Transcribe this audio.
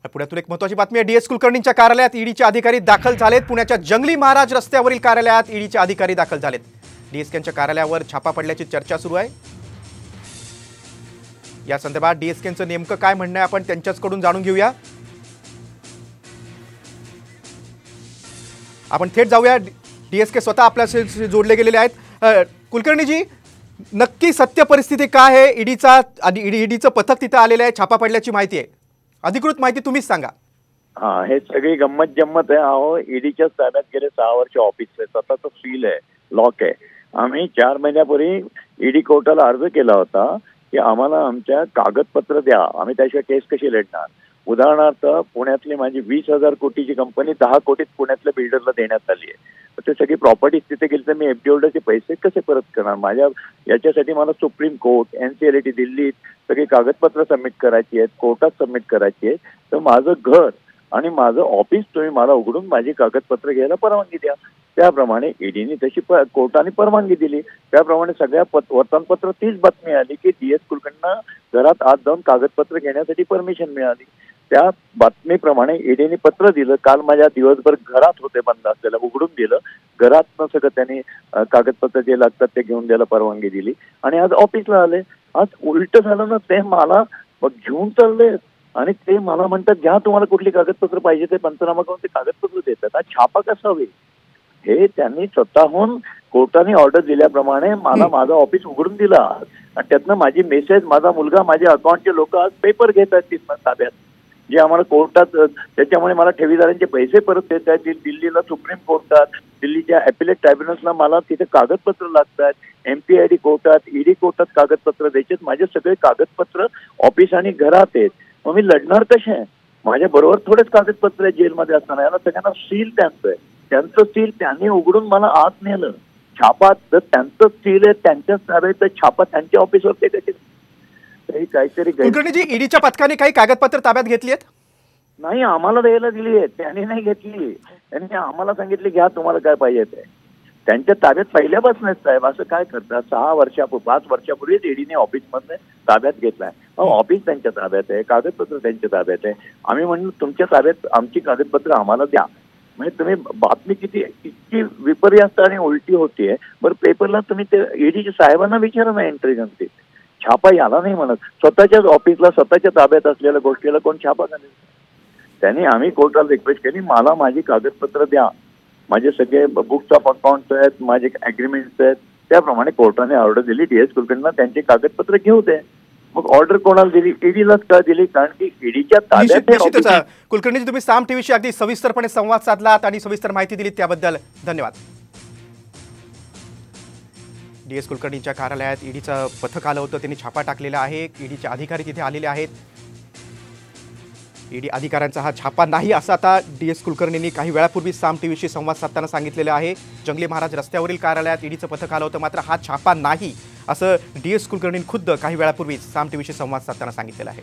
पुण्यातून एक महत्त्वाची बातमी आहे। डीएस कुलकर्णींच्या कार्यालयात ईडीचे अधिकारी दाखल झालेत। पुण्याच्या जंगली महाराज रस्त्यावरील कार्यालयात ईडीचे अधिकारी दाखल झालेत। डीएसकेंच्या कार्यालयावर छापा पडल्याची चर्चा सुरू आहे। या संदर्भात डीएसकेंचं नेमकं काय म्हणणं आहे आपण त्यांच्याकडून जाणून घेऊया। आपण थेट जाऊया। डीएसके स्वतः आपल्याशी जोडले गेलेले आहेत। कुलकर्णीजी, नक्की सत्य परिस्थिती काय आहे? ईडीचं पथक तिथे आलेलं आहे, छापा पडल्याची माहिती आहे। अधिकृत माहिती तुम्हीच सांगा। हे सगळी गंमत जम्मत आहे। अहो, ईडीच्या ताब्यात गेले 6 वर्ष ऑफिस आहे, स्वतःचं सील आहे, लॉक आहे। आम्ही 4 महिन्यापूर्वी ईडी कोर्टाला अर्ज केला होता की आम्हाला आमच्या कागदपत्र द्या, आम्ही त्याशिवाय केस कशी लढणार। उदाहरणार्थ, पुण्यातली माझी 20,000 कोटीची कंपनी 10 कोटीत पुण्यातल्या बिल्डरला देण्यात आली आहे। ते सगळी प्रॉपर्टी तिथे गेली तर मी एफडी होल्डरचे पैसे कसे परत करणार? माझ्या याच्यासाठी मला सुप्रीम कोर्ट, एनसीएलटी दिल्लीत सगळी कागदपत्र सबमिट करायची आहेत, कोर्टात सबमिट करायची आहेत। तर माझं घर आणि माझं ऑफिस तुम्ही मला उघडून माझी कागदपत्र घ्यायला परवानगी द्या। त्याप्रमाणे ईडीने तशी कोर्टाने परवानगी दिली। त्याप्रमाणे सगळ्या वर्तमानपत्र तीच बातमी आली की डीएस कुलकर्णींना घरात आत जाऊन कागदपत्र घेण्यासाठी परमिशन मिळाली। त्या बातमीप्रमाणे ईडीने पत्र दिलं। काल माझ्या दिवसभर घरात होते, बंद असलेलं उघडून दिलं। घरात सगळं त्यांनी कागदपत्र जे लागतात ते घेऊन द्यायला परवानगी दिली आणि आज ऑफिसला आले। आज उलट झालं ना, ते मला घेऊन चालले आणि ते मला म्हणतात घ्या, तुम्हाला कुठली कागदपत्र पाहिजे ते पंचनामा करून ते कागदपत्र देतात। हा छापा कसा होईल? हे त्यांनी स्वतःहून कोर्टाने ऑर्डर दिल्याप्रमाणे मला माझं ऑफिस उघडून दिला आणि त्यातनं माझी मेसेज, माझा मुलगा, माझ्या अकाउंटचे लोक आज पेपर घेत आहेत तिथनं ताब्यात, जे आम्हाला कोर्टात, त्याच्यामुळे मला ठेवीदारांचे पैसे परत देत आहेत। दिल्लीला सुप्रीम कोर्टात, दिल्लीच्या ॲपिलेट ट्रायब्युनल्सला मला तिथे कागदपत्र लागतात। एमपीआयडी कोर्टात, ईडी कोर्टात कागदपत्र द्यायचे। माझे सगळे कागदपत्र ऑफिस आणि घरात आहेत। मग मी लढणार कसे? माझ्या बरोबर थोडेच कागदपत्र आहेत जेलमध्ये असताना। याला सगळ्यांना सील त्यांचं आहे, त्यांचं सील त्यांनी उघडून मला आत नेलं। छापा जर त्यांचं सील आहे, त्यांच्याच ताब्यात छापा त्यांच्या ऑफिसवर ते कसे? काहीतरी कुलकर्णीजी, ईडीच्या पथकाने काही कागदपत्र ताब्यात घेतली आहेत? नाही, आम्हाला द्यायला दिली आहे, त्यांनी नाही घेतली। त्यांनी आम्हाला सांगितले घ्या, तुम्हाला काय पाहिजे ते। त्यांच्या ताब्यात पहिल्यापासूनच साहेब असं काय करतात? 5 वर्षापूर्वीच ईडीने ऑफिसमध्ये ताब्यात घेतलाय। ऑफिस त्यांच्या ताब्यात आहे, कागदपत्र त्यांच्या ताब्यात आहे। आम्ही म्हणून तुमच्या ताब्यात आमची कागदपत्र आम्हाला द्या। म्हणजे तुम्ही बातमी इतकी विपर्यास्त आणि उलटी होतीये। बरं, पेपरला तुम्ही ते ईडीच्या साहेबांना विचारा ना, एंट्री जनते छापा याला नाही म्हणत। स्वतःच्याच ऑफिसला, स्वतःच्या ताब्यात असलेल्या गोष्टीला कोण छापा घालेल? त्यांनी आम्ही कोर्टाला रिक्वेस्ट केली, मला माझी कागदपत्र द्या, माझे सगळे बुक्स ऑफ अकाउंट्स आहेत, माझे अग्रीमेंट्स आहेत। त्याप्रमाणे कोर्टाने ऑर्डर दिली डीएस कुलकर्णींना त्यांची कागदपत्र घेऊ दे। मग ऑर्डर कोणाला दिली? ईडीलाच का दिली? कारण की ईडीच्या ताब्यात। कुलकर्णीजी, तुम्ही साम टीव्हीशी अगदी सविस्तरपणे संवाद साधलात आणि सविस्तर माहिती दिली त्याबद्दल धन्यवाद। डीएस कुलकर्णींच्या कार्यालयात ईडीचं पथक आलं होतं, त्यांनी छापा टाकलेला आहे। ईडीचे अधिकारी तिथे आलेले आहेत। ईडी अधिकाऱ्यांचा हा छापा नाही असं आता डीएस कुलकर्णींनी काही वेळापूर्वी साम टीव्हीशी संवाद साधताना सांगितलेलं आहे। जंगली महाराज रस्त्यावरील कार्यालयात ईडीचं पथक आलं होतं, मात्र हा छापा नाही असं डीएस कुलकर्णींनी खुद्द काही वेळापूर्वी साम टीव्हीशी संवाद साधताना सांगितलेलं आहे।